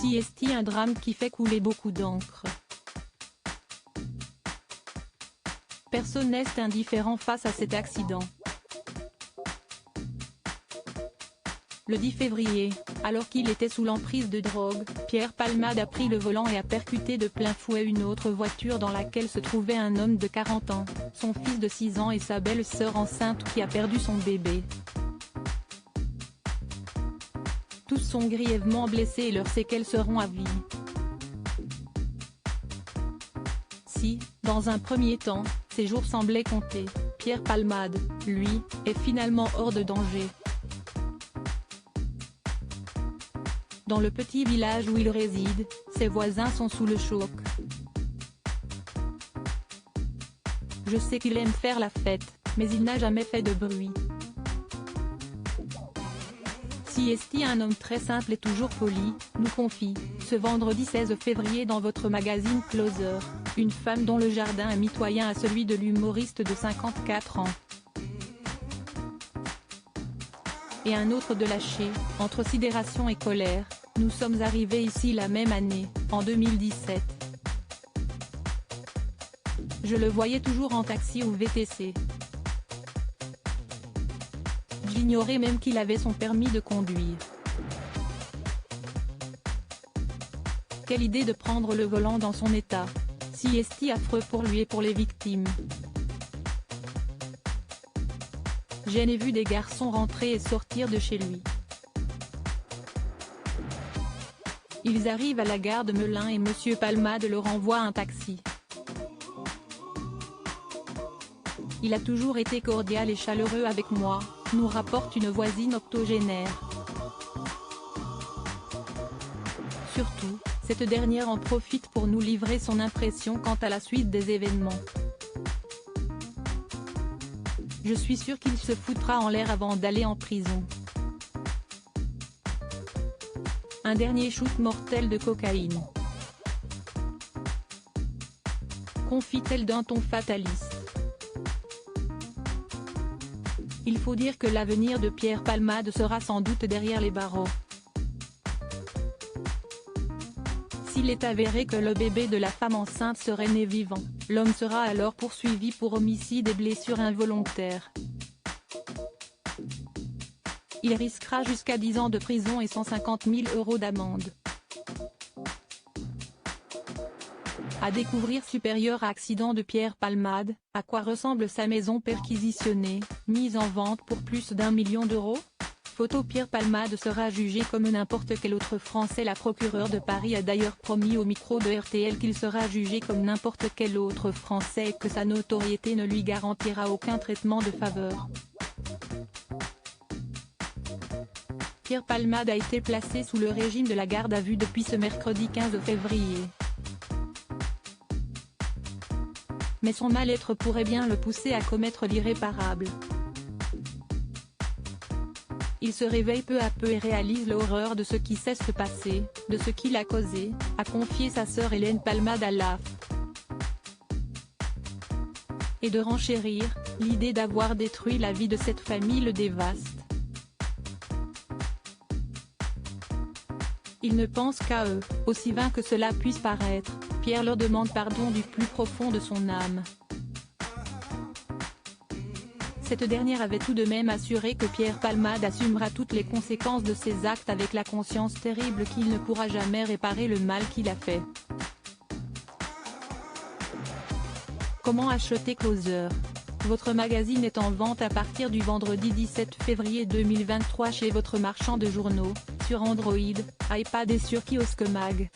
CST, un drame qui fait couler beaucoup d'encre. Personne n'est indifférent face à cet accident. Le 10 février, alors qu'il était sous l'emprise de drogue, Pierre Palmade a pris le volant et a percuté de plein fouet une autre voiture dans laquelle se trouvait un homme de 40 ans, son fils de 6 ans et sa belle-sœur enceinte qui a perdu son bébé. Tous sont grièvement blessés et leurs séquelles seront à vie. Si, dans un premier temps, ses jours semblaient compter, Pierre Palmade, lui, est finalement hors de danger. Dans le petit village où il réside, ses voisins sont sous le choc. Je sais qu'il aime faire la fête, mais il n'a jamais fait de bruit. CST, un homme très simple et toujours poli, nous confie, ce vendredi 16 février dans votre magazine Closer, une femme dont le jardin est mitoyen à celui de l'humoriste de 54 ans. Et un autre de lâché, entre sidération et colère. Nous sommes arrivés ici la même année, en 2017. Je le voyais toujours en taxi ou VTC. J'ignorais même qu'il avait son permis de conduire. Quelle idée de prendre le volant dans son état. CST, affreux pour lui et pour les victimes. Je n'ai vu des garçons rentrer et sortir de chez lui. Ils arrivent à la gare de Melun et Monsieur Palmade leur envoie un taxi. Il a toujours été cordial et chaleureux avec moi, nous rapporte une voisine octogénaire. Surtout, cette dernière en profite pour nous livrer son impression quant à la suite des événements. Je suis sûr qu'il se foutra en l'air avant d'aller en prison. Un dernier shoot mortel de cocaïne. Confie-t-elle d'un ton fataliste. Il faut dire que l'avenir de Pierre Palmade sera sans doute derrière les barreaux. S'il est avéré que le bébé de la femme enceinte serait né vivant, l'homme sera alors poursuivi pour homicide et blessures involontaires. Il risquera jusqu'à 10 ans de prison et 150 000 € d'amende. À découvrir supérieur à accident de Pierre Palmade, à quoi ressemble sa maison perquisitionnée, mise en vente pour plus d'1 million d'euros? Photo. Pierre Palmade sera jugé comme n'importe quel autre Français. La procureure de Paris a d'ailleurs promis au micro de RTL qu'il sera jugé comme n'importe quel autre Français et que sa notoriété ne lui garantira aucun traitement de faveur. Pierre Palmade a été placé sous le régime de la garde à vue depuis ce mercredi 15 février. Mais son mal-être pourrait bien le pousser à commettre l'irréparable. Il se réveille peu à peu et réalise l'horreur de ce qui cesse de passer, de ce qu'il a causé, a confié sa sœur Hélène Palmade à l'AFP. Et de renchérir, l'idée d'avoir détruit la vie de cette famille le dévaste. Il ne pense qu'à eux, aussi vain que cela puisse paraître. Pierre leur demande pardon du plus profond de son âme. Cette dernière avait tout de même assuré que Pierre Palmade assumera toutes les conséquences de ses actes avec la conscience terrible qu'il ne pourra jamais réparer le mal qu'il a fait. Comment acheter Closer? Votre magazine est en vente à partir du vendredi 17 février 2023 chez votre marchand de journaux, sur Android, iPad et sur Kiosque Mag.